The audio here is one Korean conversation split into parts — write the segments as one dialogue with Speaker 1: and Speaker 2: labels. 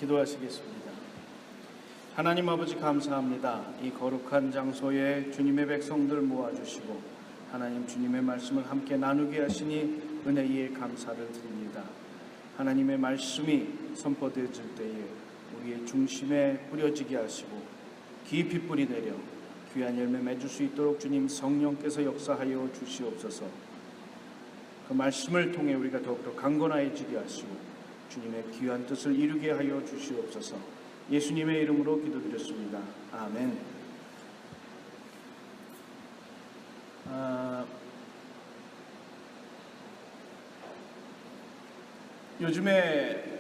Speaker 1: 기도하시겠습니다. 하나님 아버지 감사합니다. 이 거룩한 장소에 주님의 백성들 모아주시고 하나님 주님의 말씀을 함께 나누게 하시니 은혜에 감사를 드립니다. 하나님의 말씀이 선포되어질 때에 우리의 중심에 뿌려지게 하시고 깊이 뿌리 내려 귀한 열매 맺을 수 있도록 주님 성령께서 역사하여 주시옵소서. 그 말씀을 통해 우리가 더욱더 강건해지게 하시고 주님의 귀한 뜻을 이루게 하여 주시옵소서. 예수님의 이름으로 기도드렸습니다. 아멘. 요즘에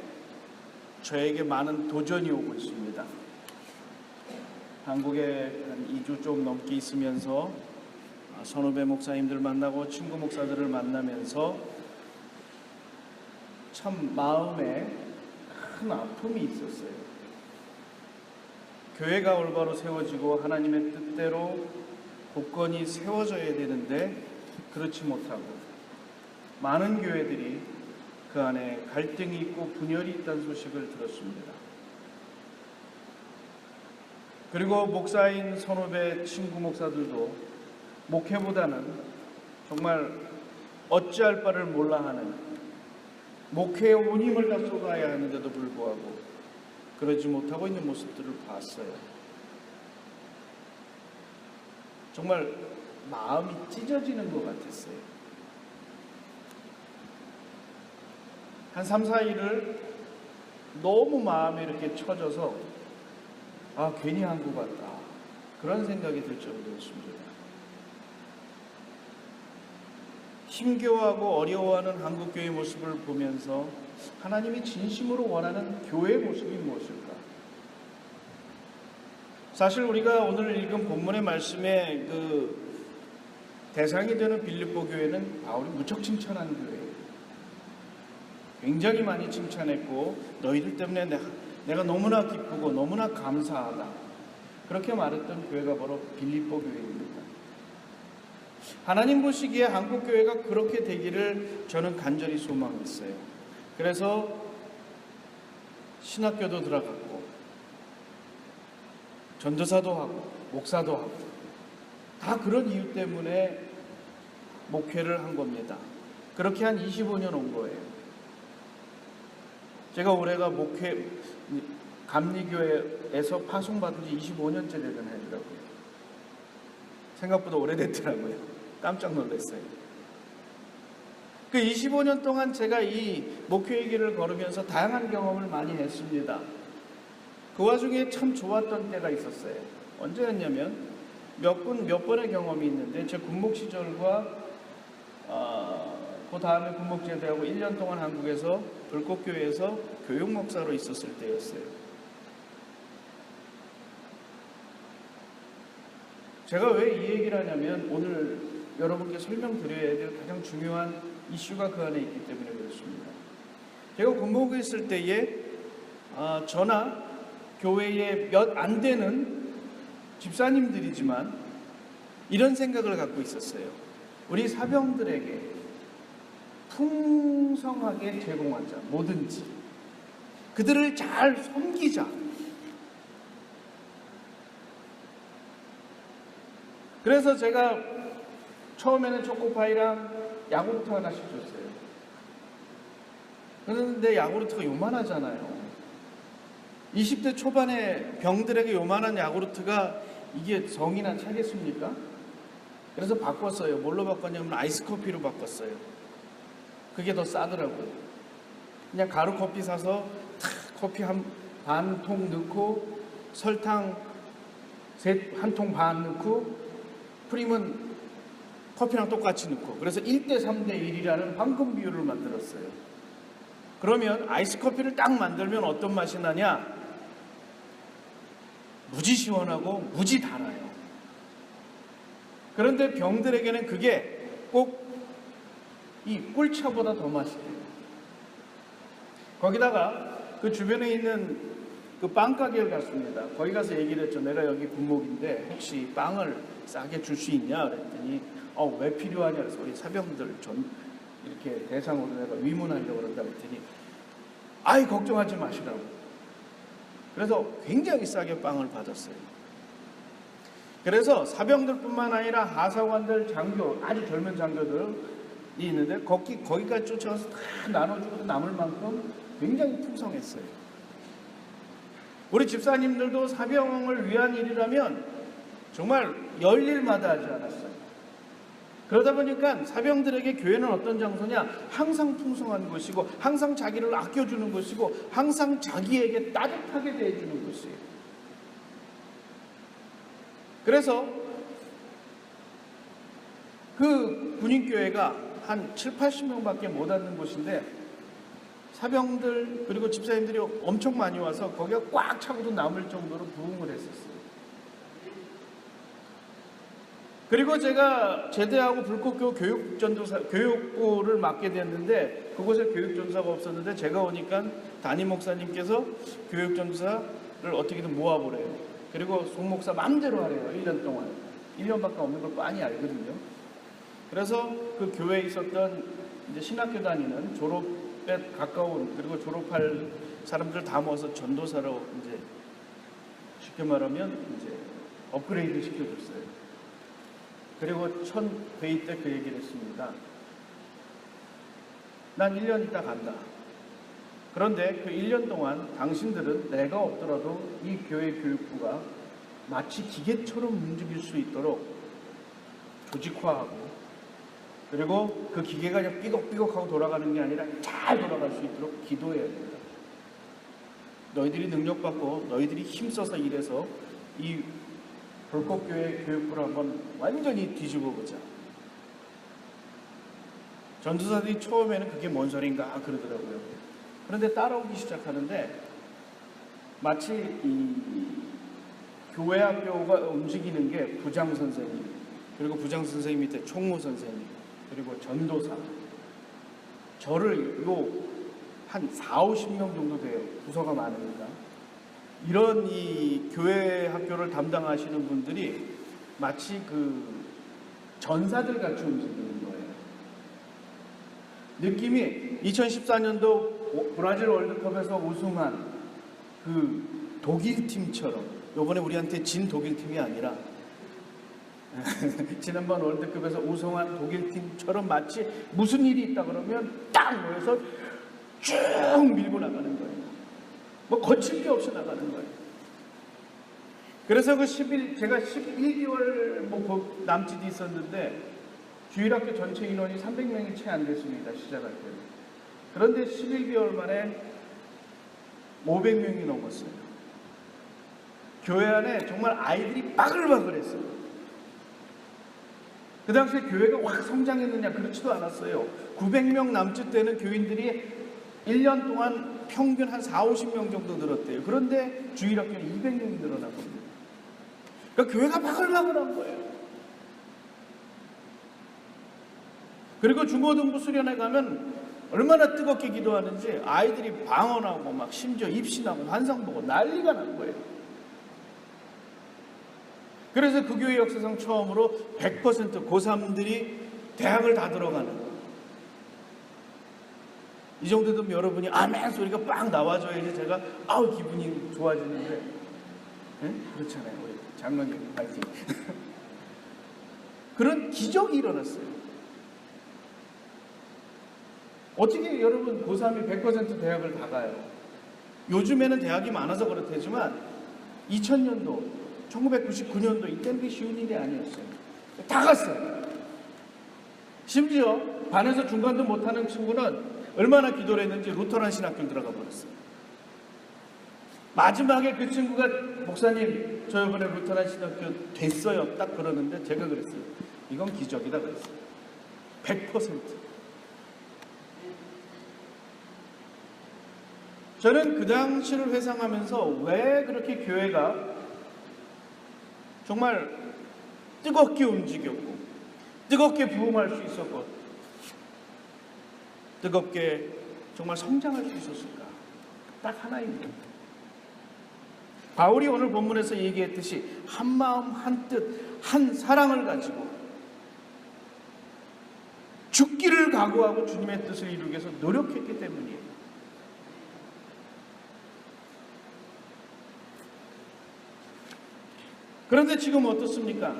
Speaker 1: 저에게 많은 도전이 오고 있습니다. 한국에 한 2주 좀 넘게 있으면서 선후배 목사님들 만나고 친구 목사들을 만나면서 참 마음에 큰 아픔이 있었어요. 교회가 올바로 세워지고 하나님의 뜻대로 굳건히 세워져야 되는데 그렇지 못하고 많은 교회들이 그 안에 갈등이 있고 분열이 있다는 소식을 들었습니다. 그리고 목사인 선후배 친구 목사들도 목회보다는 정말 어찌할 바를 몰라 하는 목회에 온 힘을 다 쏟아야 하는데도 불구하고 그러지 못하고 있는 모습들을 봤어요. 정말 마음이 찢어지는 것 같았어요. 한 3, 4일을 너무 마음에 이렇게 쳐져서 괜히 한 것 같다. 그런 생각이 들 정도였습니다. 힘겨워하고 어려워하는 한국교회의 모습을 보면서 하나님이 진심으로 원하는 교회의 모습이 무엇일까? 사실 우리가 오늘 읽은 본문의 말씀에 그 대상이 되는 빌립보 교회는 바울이 무척 칭찬한 교회예요. 굉장히 많이 칭찬했고 너희들 때문에 내가 너무나 기쁘고 너무나 감사하다. 그렇게 말했던 교회가 바로 빌립보 교회입니다. 하나님 보시기에 한국교회가 그렇게 되기를 저는 간절히 소망했어요. 그래서 신학교도 들어갔고 전도사도 하고 목사도 하고 다 그런 이유 때문에 목회를 한 겁니다. 그렇게 한 25년 온 거예요. 제가 올해가 감리교회에서 파송받은 지 25년째 되던 해더라고요. 생각보다 오래됐더라고요. 깜짝 놀랐어요. 그 25년 동안 제가 이 목회의 길을 걸으면서 다양한 경험을 많이 했습니다. 그 와중에 참 좋았던 때가 있었어요. 언제였냐면 몇 번의 경험이 있는데 제 군목 시절과 그 다음에 군목 제대하고 1년 동안 한국에서 불꽃교회에서 교육목사로 있었을 때였어요. 제가 왜 이 얘기를 하냐면 오늘 여러분께 설명드려야 될 가장 중요한 이슈가 그 안에 있기 때문에 그렇습니다. 제가 군복에 있을 때에 저나 교회에 몇 안 되는 집사님들이지만 이런 생각을 갖고 있었어요. 우리 사병들에게 풍성하게 제공하자. 뭐든지 그들을 잘 섬기자. 그래서 제가 처음에는 초코파이랑 야구르트 하나씩 줬어요. 그런데 야구르트가 요만하잖아요. 20대 초반에 병들에게 요만한 야구르트가 이게 성이나 차겠습니까? 그래서 바꿨어요. 뭘로 바꿨냐면 아이스커피로 바꿨어요. 그게 더 싸더라고요. 그냥 가루 커피 사서 커피 반 통 넣고 설탕 한 통 반 넣고 프림은 커피랑 똑같이 넣고 그래서 1대 3대 1이라는 황금 비율을 만들었어요. 그러면 아이스커피를 딱 만들면 어떤 맛이 나냐? 무지 시원하고 무지 달아요. 그런데 병들에게는 그게 꼭 이 꿀차보다 더 맛있대요. 거기다가 그 주변에 있는 그 빵가게를 갔습니다. 거기 가서 얘기를 했죠. 내가 여기 군목인데 혹시 빵을 싸게 줄 수 있냐? 그랬더니 왜 필요하냐? 그래서 우리 사병들 전 이렇게 대상으로 내가 위문하려고 그런다 그랬더니 걱정하지 마시라고. 그래서 굉장히 싸게 빵을 받았어요. 그래서 사병들뿐만 아니라 하사관들, 장교, 아주 젊은 장교들이 있는데 거기까지 쫓아가서 다 나눠주고 남을 만큼 굉장히 풍성했어요. 우리 집사님들도 사병을 위한 일이라면 정말 열일마다 하지 않았어요. 그러다 보니까 사병들에게 교회는 어떤 장소냐? 항상 풍성한 곳이고, 항상 자기를 아껴주는 곳이고, 항상 자기에게 따뜻하게 대해주는 곳이에요. 그래서 그 군인교회가 한 7, 80명밖에 못 앉는 곳인데 사병들 그리고 집사님들이 엄청 많이 와서 거기가 꽉 차고도 남을 정도로 부흥을 했었어요. 그리고 제가 제대하고 불꽃교 교육부를 맡게 됐는데 그곳에 교육전사가 없었는데 제가 오니까 담임 목사님께서 교육전사를 어떻게든 모아보래요. 그리고 송 목사 마음대로 하래요. 1년 동안. 1년밖에 없는 걸 뻔히 알거든요. 그래서 그 교회에 있었던 이제 신학교 다니는 졸업에 가까운 그리고 졸업할 사람들 다 모아서 전도사로 이제 쉽게 말하면 이제 업그레이드 시켜줬어요. 그리고 첫 회의 때 그 얘기를 했습니다. 난 1년 있다 간다. 그런데 그 1년 동안 당신들은 내가 없더라도 이 교회 교육부가 마치 기계처럼 움직일 수 있도록 조직화하고 그리고 그 기계가 그냥 삐걱삐걱하고 돌아가는 게 아니라 잘 돌아갈 수 있도록 기도해야 된다. 너희들이 능력받고 너희들이 힘써서 일해서 이 불꽃교회 교육부를 한번 완전히 뒤집어 보자. 전도사들이 처음에는 그게 뭔 소린가 그러더라고요. 그런데 따라오기 시작하는데 마치 이 교회 학교가 움직이는 게 부장 선생님, 그리고 부장 선생님 밑에 총무 선생님, 그리고 전도사, 저를 한 4, 50명 정도 돼요. 부서가 많으니까. 이런 이 교회 학교를 담당하시는 분들이 마치 그 전사들 같이 움직이는 거예요. 느낌이 2014년도 브라질 월드컵에서 우승한 그 독일 팀처럼, 요번에 우리한테 진 독일 팀이 아니라 지난번 월드컵에서 우승한 독일 팀처럼 마치 무슨 일이 있다 그러면 딱 모여서 쭉 밀고 나가는 거예요. 뭐 거칠 게 없이 나가는 거예요. 그래서 제가 11개월 뭐 남짓이 있었는데 주일학교 전체 인원이 300명이 채 안 됐습니다. 시작할 때. 그런데 11개월 만에 500명이 넘었어요. 교회 안에 정말 아이들이 바글바글했어요. 그 당시에 교회가 확 성장했느냐? 그렇지도 않았어요. 900명 남짓 되는 교인들이 1년 동안 평균 한 4, 50명 정도 늘었대요. 그런데 주일학교는 200명이 늘어난 겁니다. 그러니까 교회가 바글바글한 거예요. 그리고 중고등부 수련회 가면 얼마나 뜨겁게 기도하는지 아이들이 방언하고 막 심지어 입신하고 환상 보고 난리가 난 거예요. 그래서 그 교회 역사상 처음으로 100% 고3들이 대학을 다 들어가는 거예요. 이 정도 되면 여러분이 아멘 소리가 빵 나와줘야지 제가 기분이 좋아지는데, 네? 그렇잖아요. 우리 장로님 파이팅. 그런 기적이 일어났어요. 어떻게 여러분 고3이 100% 대학을 다 가요? 요즘에는 대학이 많아서 그렇다지만 2000년도 1999년도 이때는 쉬운 일이 아니었어요. 다 갔어요. 심지어 반에서 중간도 못하는 친구는 얼마나 기도를 했는지 루터란 신학교를 들어가 버렸어요. 마지막에 그 친구가 목사님 저 이번에 루터란 신학교 됐어요 딱 그러는데 제가 그랬어요. 이건 기적이다 그랬어요. 100%. 저는 그 당시를 회상하면서 왜 그렇게 교회가 정말 뜨겁게 움직였고 뜨겁게 부흥할 수 있었고 뜨겁게 정말 성장할 수 있었을까? 딱 하나입니다. 바울이 오늘 본문에서 얘기했듯이 한 마음 한 뜻 한 사랑을 가지고 죽기를 각오하고 주님의 뜻을 이루기 위해서 노력했기 때문이에요. 그런데 지금 어떻습니까?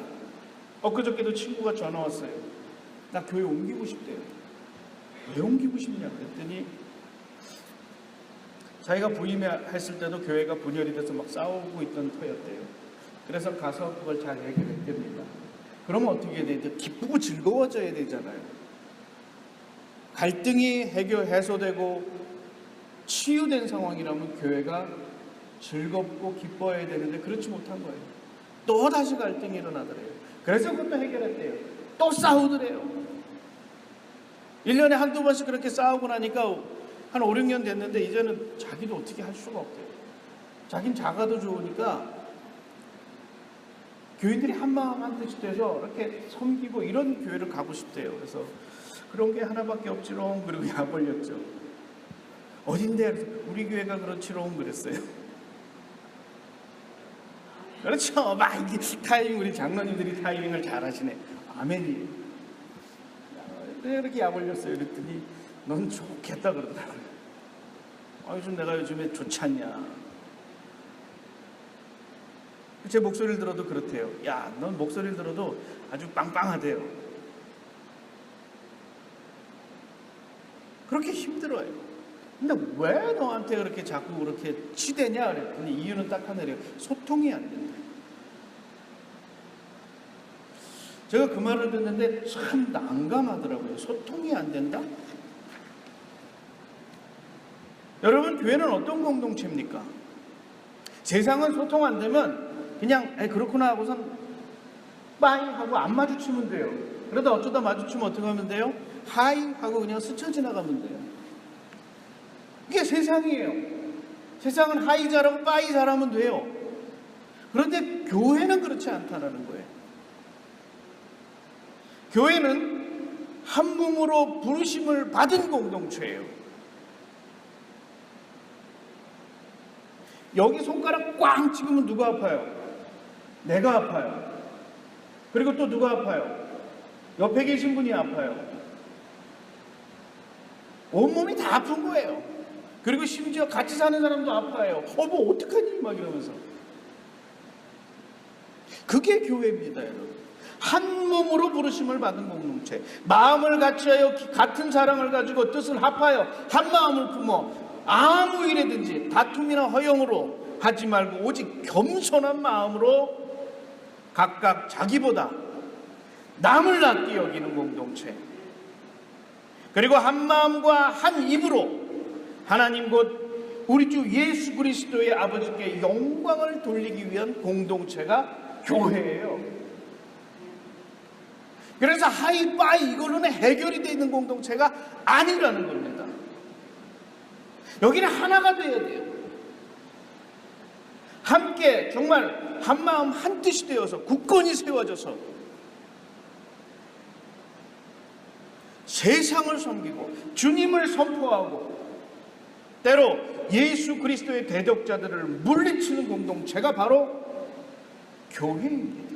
Speaker 1: 엊그저께도 친구가 전화 왔어요. 나 교회 옮기고 싶대요. 왜 옮기고 싶냐 그랬더니 자기가 부임했을 때도 교회가 분열이 돼서 막 싸우고 있던 터였대요. 그래서 가서 그걸 잘 해결했답니다. 그러면 어떻게 해야 돼요? 기쁘고 즐거워져야 되잖아요. 갈등이 해소되고 치유된 상황이라면 교회가 즐겁고 기뻐해야 되는데 그렇지 못한 거예요. 또 다시 갈등이 일어나더래요. 그래서 그것도 해결했대요. 또 싸우더래요. 1년에 한두 번씩 그렇게 싸우고 나니까 한 5, 6년 됐는데 이제는 자기도 어떻게 할 수가 없대요. 자긴 자가도 좋으니까 교인들이 한마음 한뜻이 돼서 이렇게 섬기고 이런 교회를 가고 싶대요. 그래서 그런 게 하나밖에 없지롱. 그리고 약 올렸죠. 어딘데? 그래서 우리 교회가 그렇지롱 그랬어요. 그렇죠. 막 이게 타이밍, 우리 장로님들이 타이밍을 잘 하시네. 아멘이에요. 왜 이렇게 약 올렸어요? 그랬더니 넌 좋겠다 그러더라고요. 요즘 내가 요즘에 좋지 않냐. 제 목소리를 들어도 그렇대요. 야, 넌 목소리를 들어도 아주 빵빵하대요. 그렇게 힘들어요. 근데 왜 너한테 그렇게 자꾸 그렇게 치대냐 그랬더니 이유는 딱 하나래요. 소통이 안 된다. 제가 그 말을 듣는데 참 난감하더라고요. 소통이 안 된다? 여러분, 교회는 어떤 공동체입니까? 세상은 소통 안 되면 그냥 그렇구나 하고선 빠이 하고 안 마주치면 돼요. 그러다 어쩌다 마주치면 어떻게 하면 돼요? 하이 하고 그냥 스쳐 지나가면 돼요. 이게 세상이에요. 세상은 하이 잘하고 빠이 잘하면 돼요. 그런데 교회는 그렇지 않다는 거예요. 교회는 한 몸으로 부르심을 받은 공동체예요. 여기 손가락 꽝 찍으면 누가 아파요? 내가 아파요. 그리고 또 누가 아파요? 옆에 계신 분이 아파요. 온몸이 다 아픈 거예요. 그리고 심지어 같이 사는 사람도 아파요. 뭐 어떡하니? 막 이러면서. 그게 교회입니다, 여러분. 한 몸으로 부르심을 받은 공동체. 마음을 같이하여 같은 사랑을 가지고 뜻을 합하여 한 마음을 품어 아무 일에든지 다툼이나 허용으로 하지 말고 오직 겸손한 마음으로 각각 자기보다 남을 낫게 여기는 공동체. 그리고 한 마음과 한 입으로 하나님 곧 우리 주 예수 그리스도의 아버지께 영광을 돌리기 위한 공동체가 교회예요. 그래서 하이파이 이걸로는 해결이 되어 있는 공동체가 아니라는 겁니다. 여기는 하나가 돼야 돼요. 함께 정말 한마음 한뜻이 되어서 굳건히 세워져서 세상을 섬기고 주님을 선포하고 때로 예수 그리스도의 대적자들을 물리치는 공동체가 바로 교회입니다.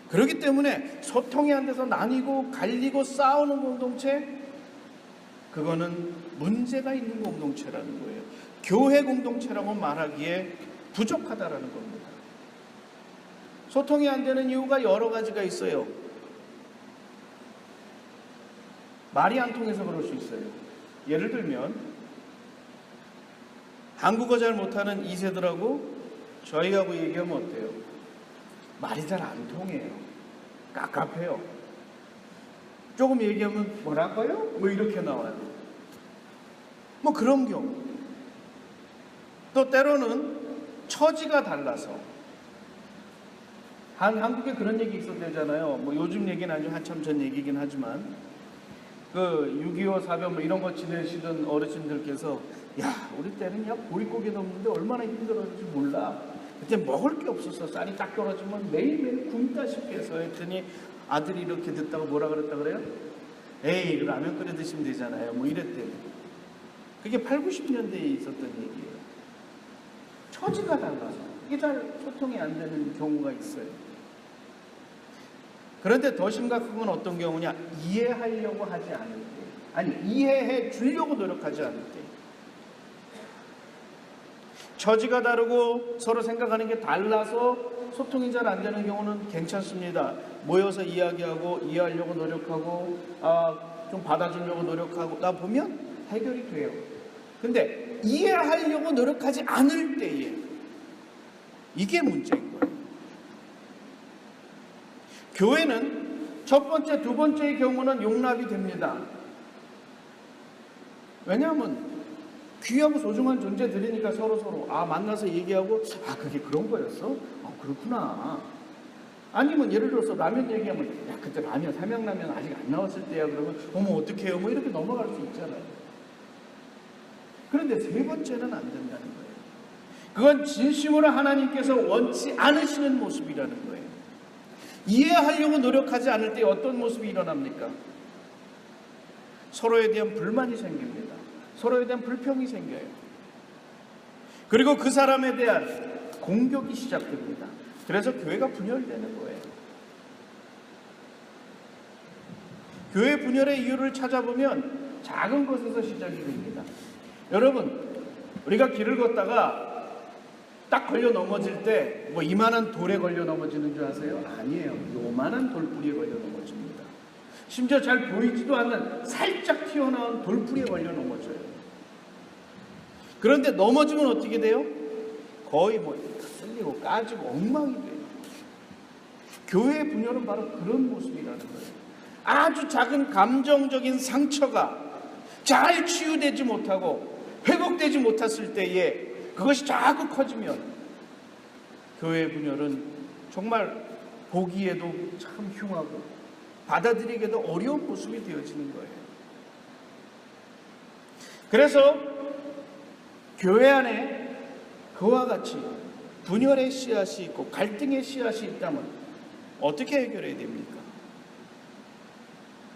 Speaker 1: 그렇기 때문에 소통이 안 돼서 나뉘고 갈리고 싸우는 공동체, 그거는 문제가 있는 공동체라는 거예요. 교회 공동체라고 말하기에 부족하다라는 겁니다. 소통이 안 되는 이유가 여러 가지가 있어요. 말이 안 통해서 그럴 수 있어요. 예를 들면 한국어 잘 못하는 2세들하고 저희하고 얘기하면 어때요? 말이 잘 안 통해요. 깝깝해요. 조금 얘기하면 뭐랄까요? 뭐 이렇게 나와요. 뭐 그런 경우. 또 때로는 처지가 달라서. 한국에 그런 얘기 있었대잖아요. 뭐 요즘 얘기는 아니고 한참 전 얘기긴 하지만 그 6.25 사변 뭐 이런 거 지내시던 어르신들께서 야, 우리 때는 야 보릿고개 넘는데 얼마나 힘들었는지 몰라. 그때 먹을 게 없었어. 쌀이 딱 떨어지면 매일매일 굶다시피 해서 했더니 아들이 이렇게 듣다가 뭐라 그랬다 그래요? 에이, 라면 끓여 드시면 되잖아요. 뭐 이랬대요. 그게 8, 90년대에 있었던 얘기예요. 처지가 달라서 이게 잘 소통이 안 되는 경우가 있어요. 그런데 더 심각한 건 어떤 경우냐? 이해하려고 하지 않을 때, 아니 이해해 주려고 노력하지 않을 때, 처지가 다르고 서로 생각하는 게 달라서 소통이 잘 안 되는 경우는 괜찮습니다. 모여서 이야기하고 이해하려고 노력하고 좀 받아주려고 노력하고 나 보면 해결이 돼요. 근데 이해하려고 노력하지 않을 때에 이게 문제인 거예요. 교회는 첫 번째, 두 번째의 경우는 용납이 됩니다. 왜냐하면 귀하고 소중한 존재들이니까 서로 만나서 얘기하고 그게 그런 거였어? 그렇구나. 아니면 예를 들어서 라면 얘기하면 야 그때 라면 삼양라면 아직 안 나왔을 때야 그러면 어머 어떡해요 뭐 이렇게 넘어갈 수 있잖아요. 그런데 세 번째는 안 된다는 거예요. 그건 진심으로 하나님께서 원치 않으시는 모습이라는 거예요. 이해하려고 노력하지 않을 때 어떤 모습이 일어납니까? 서로에 대한 불만이 생깁니다. 서로에 대한 불평이 생겨요. 그리고 그 사람에 대한 공격이 시작됩니다. 그래서 교회가 분열되는 거예요. 교회 분열의 이유를 찾아보면 작은 것에서 시작이 됩니다. 여러분, 우리가 길을 걷다가 딱 걸려 넘어질 때 뭐 이만한 돌에 걸려 넘어지는 줄 아세요? 아니에요. 요만한 돌뿌리에 걸려 넘어집니다. 심지어 잘 보이지도 않는 살짝 튀어나온 돌뿌리에 걸려 넘어져요. 그런데 넘어지면 어떻게 돼요? 거의 쓸리고 까지고 엉망이 돼요. 교회의 분열은 바로 그런 모습이라는 거예요. 아주 작은 감정적인 상처가 잘 치유되지 못하고 회복되지 못했을 때에 그것이 자꾸 커지면 교회의 분열은 정말 보기에도 참 흉하고 받아들이기에도 어려운 모습이 되어지는 거예요. 그래서 교회 안에 그와 같이 분열의 씨앗이 있고 갈등의 씨앗이 있다면 어떻게 해결해야 됩니까?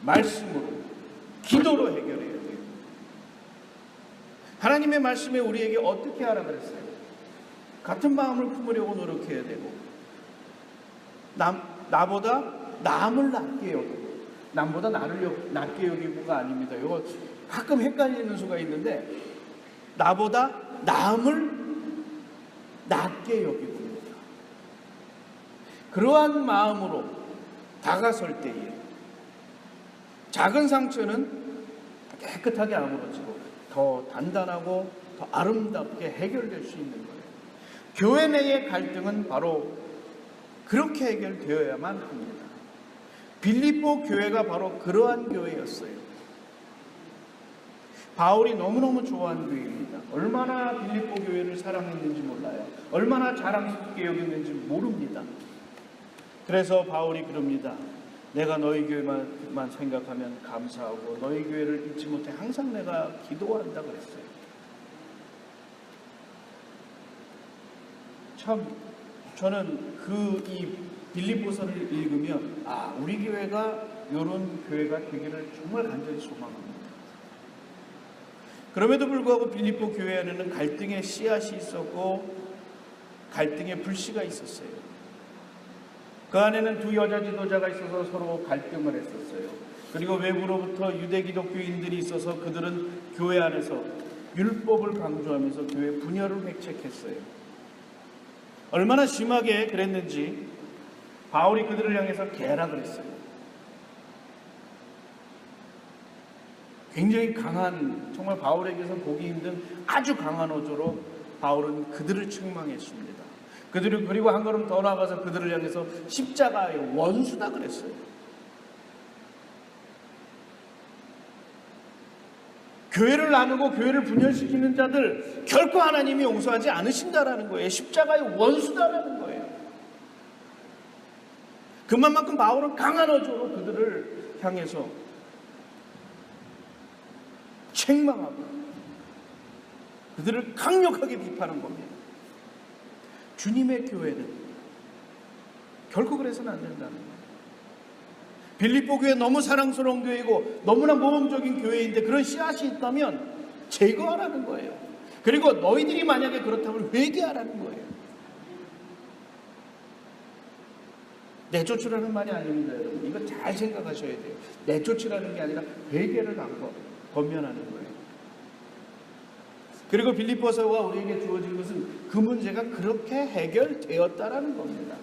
Speaker 1: 말씀으로, 기도로 해결해야 돼요. 하나님의 말씀에 우리에게 어떻게 하라 그랬어요? 같은 마음을 품으려고 노력해야 되고 나보다 남을 낮게 여기고 남보다 나를 낮게 여기고가 아닙니다. 이거 가끔 헷갈리는 수가 있는데 나보다 남을 낮게 여기고입니다. 그러한 마음으로 다가설 때에 작은 상처는 깨끗하게 아물어지고 더 단단하고 더 아름답게 해결될 수 있는 거예요. 교회 내의 갈등은 바로 그렇게 해결되어야만 합니다. 빌립보 교회가 바로 그러한 교회였어요. 바울이 너무너무 좋아하는 교회입니다. 얼마나 빌립보 교회를 사랑했는지 몰라요. 얼마나 자랑스럽게 여겼는지 모릅니다. 그래서 바울이 그럽니다. 내가 너희 교회만 생각하면 감사하고 너희 교회를 잊지 못해 항상 내가 기도한다 그랬어요. 참 저는 이 빌립보서를 읽으면 우리 교회가 이런 교회가 되기를 정말 간절히 소망합니다. 그럼에도 불구하고 빌립보 교회 안에는 갈등의 씨앗이 있었고 갈등의 불씨가 있었어요. 그 안에는 두 여자 지도자가 있어서 서로 갈등을 했었어요. 그리고 외부로부터 유대 기독교인들이 있어서 그들은 교회 안에서 율법을 강조하면서 교회 분열을 획책했어요. 얼마나 심하게 그랬는지 바울이 그들을 향해서 개락을 했어요. 굉장히 강한, 정말 바울에게서 보기 힘든 아주 강한 어조로 바울은 그들을 책망했습니다. 그리고 한 걸음 더 나아가서 그들을 향해서 십자가의 원수다 그랬어요. 교회를 나누고 교회를 분열시키는 자들 결코 하나님이 용서하지 않으신다라는 거예요. 십자가의 원수다라는 거예요. 그만큼 바울은 강한 어조로 그들을 향해서 책망하고 그들을 강력하게 비판한 겁니다. 주님의 교회는 결코 그래서는 안 된다는 거예요. 빌립보 교회 너무 사랑스러운 교회이고 너무나 모범적인 교회인데 그런 씨앗이 있다면 제거하라는 거예요. 그리고 너희들이 만약에 그렇다면 회개하라는 거예요. 내쫓으라는 말이 아닙니다, 여러분. 이거 잘 생각하셔야 돼요. 내쫓으라는 게 아니라 회개를 권면하는 거예요. 그리고 빌립보서가 우리에게 주어진 것은 그 문제가 그렇게 해결되었다라는 겁니다.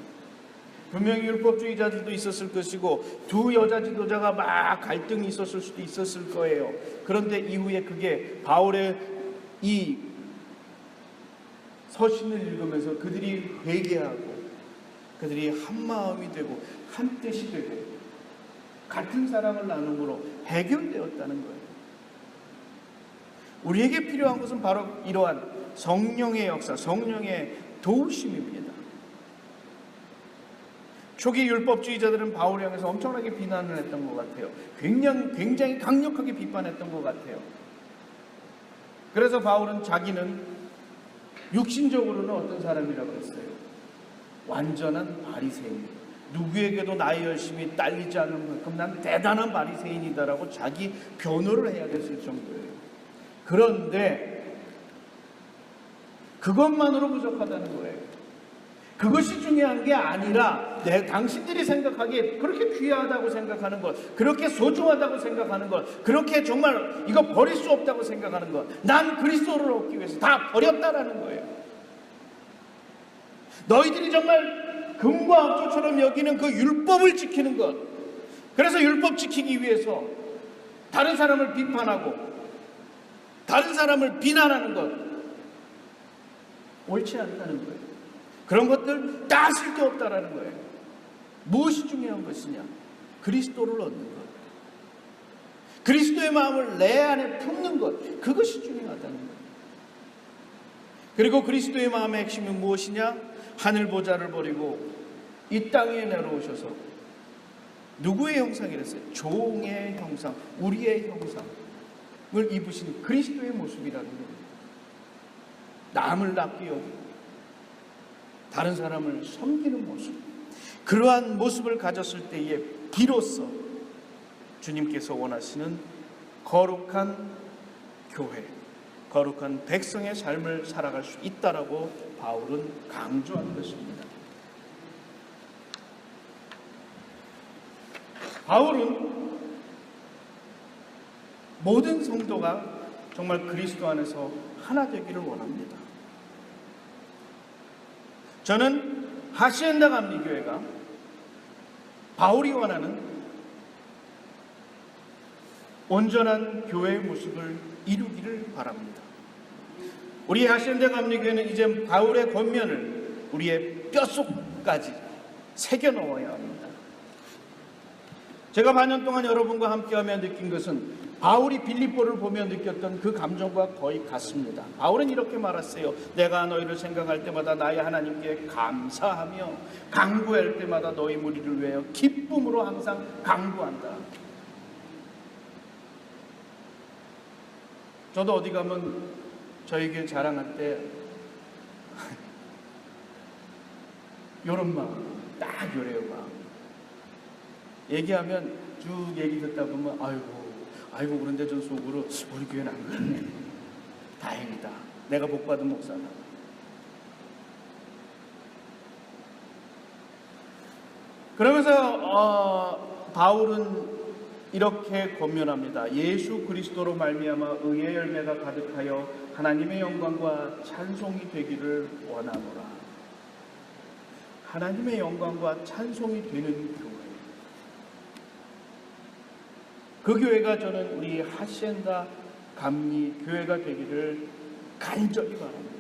Speaker 1: 분명히 율법주의자들도 있었을 것이고 두 여자 지도자가 막 갈등이 있었을 수도 있었을 거예요. 그런데 이후에 그게 바울의 이 서신을 읽으면서 그들이 회개하고 그들이 한 마음이 되고 한 뜻이 되고 같은 사랑을 나눔으로 해결되었다는 거예요. 우리에게 필요한 것은 바로 이러한 성령의 역사, 성령의 도우심입니다. 초기 율법주의자들은 바울을 향해서 엄청나게 비난을 했던 것 같아요. 굉장히 강력하게 비판했던 것 같아요. 그래서 바울은 자기는 육신적으로는 어떤 사람이라고 했어요? 완전한 바리새인. 누구에게도 나의 열심이 딸리지 않는 만큼 난 대단한 바리새인이다라고 자기 변호를 해야 됐을 정도예요. 그런데 그것만으로 부족하다는 거예요. 그것이 중요한 게 아니라 당신들이 생각하기에 그렇게 귀하다고 생각하는 것, 그렇게 소중하다고 생각하는 것, 그렇게 정말 이거 버릴 수 없다고 생각하는 것, 난 그리스도를 얻기 위해서 다 버렸다라는 거예요. 너희들이 정말 금과 옥조처럼 여기는 그 율법을 지키는 것, 그래서 율법 지키기 위해서 다른 사람을 비판하고 다른 사람을 비난하는 것, 옳지 않다는 거예요. 그런 것들 다 쓸데없다라는 거예요. 무엇이 중요한 것이냐? 그리스도를 얻는 것, 그리스도의 마음을 내 안에 품는 것, 그것이 중요하다는 거예요. 그리고 그리스도의 마음의 핵심이 무엇이냐? 하늘 보좌를 버리고 이 땅에 내려오셔서 누구의 형상이랬어요? 종의 형상, 우리의 형상을 입으신 그리스도의 모습이라는 거예요. 남을 낫게 여기고 다른 사람을 섬기는 모습, 그러한 모습을 가졌을 때에 비로소 주님께서 원하시는 거룩한 교회, 거룩한 백성의 삶을 살아갈 수 있다라고 바울은 강조한 것입니다. 바울은 모든 성도가 정말 그리스도 안에서 하나 되기를 원합니다. 저는 하시엔다 감리교회가 바울이 원하는 온전한 교회의 모습을 이루기를 바랍니다. 우리 하시엔다 감리교회는 이제 바울의 권면을 우리의 뼛속까지 새겨 넣어야 합니다. 제가 반년 동안 여러분과 함께하며 느낀 것은 바울이 빌립보를 보며 느꼈던 그 감정과 거의 같습니다. 바울은 이렇게 말했어요. 내가 너희를 생각할 때마다 나의 하나님께 감사하며 간구할 때마다 너희 무리를 위하여 기쁨으로 항상 간구한다. 저도 어디 가면 저희 교회 자랑할 때 요런 마음, 딱 요래요 마음. 얘기하면 쭉 얘기 듣다 보면 아이고 그런데 전 속으로 우리 교회는 안 그러네. 다행이다. 내가 복받은 목사다. 그러면서 바울은 이렇게 권면합니다. 예수 그리스도로 말미암아 의의 열매가 가득하여 하나님의 영광과 찬송이 되기를 원하노라. 하나님의 영광과 찬송이 되는 교회, 그 교회가 저는 우리 하시엔다 감리 교회가 되기를 간절히 바랍니다.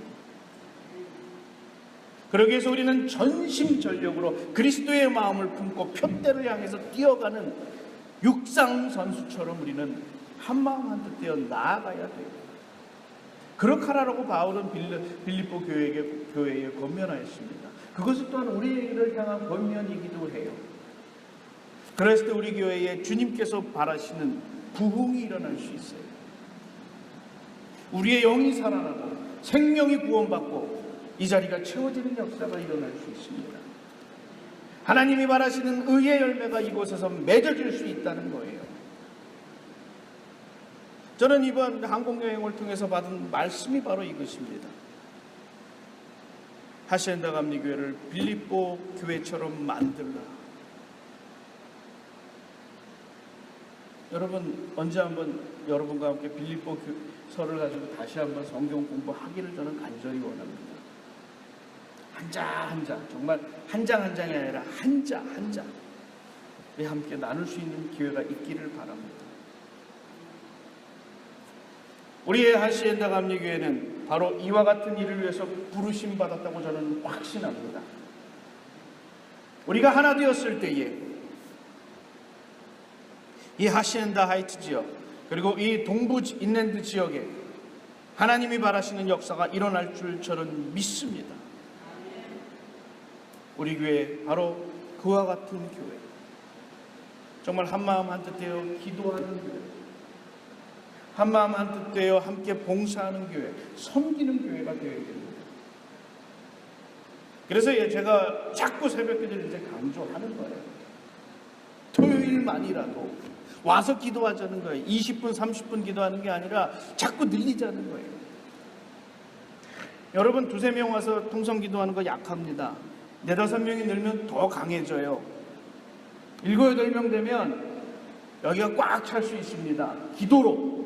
Speaker 1: 그러기 위해서 우리는 전심전력으로 그리스도의 마음을 품고 표대를 향해서 뛰어가는 육상 선수처럼 우리는 한마음 한뜻 되어 나아가야 돼요. 그렇게 하라고 바울은 빌립보 교회에 권면하였습니다. 그것은 또한 우리를 향한 권면이기도 해요. 그랬을 때 우리 교회에 주님께서 바라시는 부흥이 일어날 수 있어요. 우리의 영이 살아나고 생명이 구원받고 이 자리가 채워지는 역사가 일어날 수 있습니다. 하나님이 바라시는 의의 열매가 이곳에서 맺어질 수 있다는 거예요. 저는 이번 한국여행을 통해서 받은 말씀이 바로 이것입니다. 하시엔다 감리교회를 빌립보 교회처럼 만들라. 여러분 언제 한번 여러분과 함께 빌립보서를 가지고 다시 한번 성경 공부하기를 저는 간절히 원합니다. 한 장 한 장, 정말 한 장 한 장이 아니라 한 장 한 장 우리 함께 나눌 수 있는 기회가 있기를 바랍니다. 우리의 하시엔다 감리교회는 바로 이와 같은 일을 위해서 부르심 받았다고 저는 확신합니다. 우리가 하나 되었을 때에 이 하시엔다 하이트 지역 그리고 이 동부 인랜드 지역에 하나님이 바라시는 역사가 일어날 줄 저는 믿습니다. 우리 교회 바로 그와 같은 교회, 정말 한마음 한뜻되어 기도하는 교회, 한마음 한뜻되어 함께 봉사하는 교회, 섬기는 교회가 되어야 됩니다. 그래서 제가 자꾸 새벽기도를 이제 강조하는 거예요. 토요일만이라도 와서 기도하자는 거예요. 20분, 30분 기도하는 게 아니라 자꾸 늘리자는 거예요. 여러분 2-3명 와서 통성 기도하는 거 약합니다. 4-5명이 늘면 더 강해져요. 7-8명 되면 여기가 꽉 찰 수 있습니다. 기도로.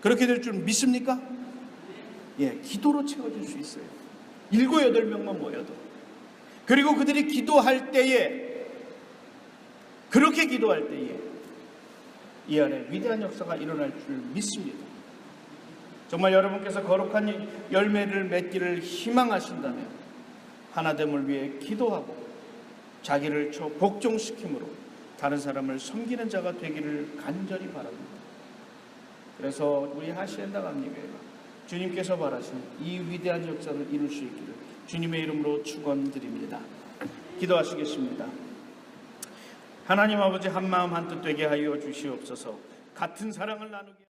Speaker 1: 그렇게 될 줄 믿습니까? 예, 기도로 채워질 수 있어요. 7-8명만 모여도. 그리고 그들이 기도할 때에, 그렇게 기도할 때에 이 안에 위대한 역사가 일어날 줄 믿습니다. 정말 여러분께서 거룩한 열매를 맺기를 희망하신다면 하나됨을 위해 기도하고 자기를 복종시킴으로 다른 사람을 섬기는 자가 되기를 간절히 바랍니다. 그래서 우리 하시엔다 감리교회가 주님께서 바라시는 이 위대한 역사를 이룰 수 있기를 주님의 이름으로 축원드립니다. 기도하시겠습니다. 하나님 아버지, 한마음 한뜻 되게 하여 주시옵소서. 같은 사랑을 나누게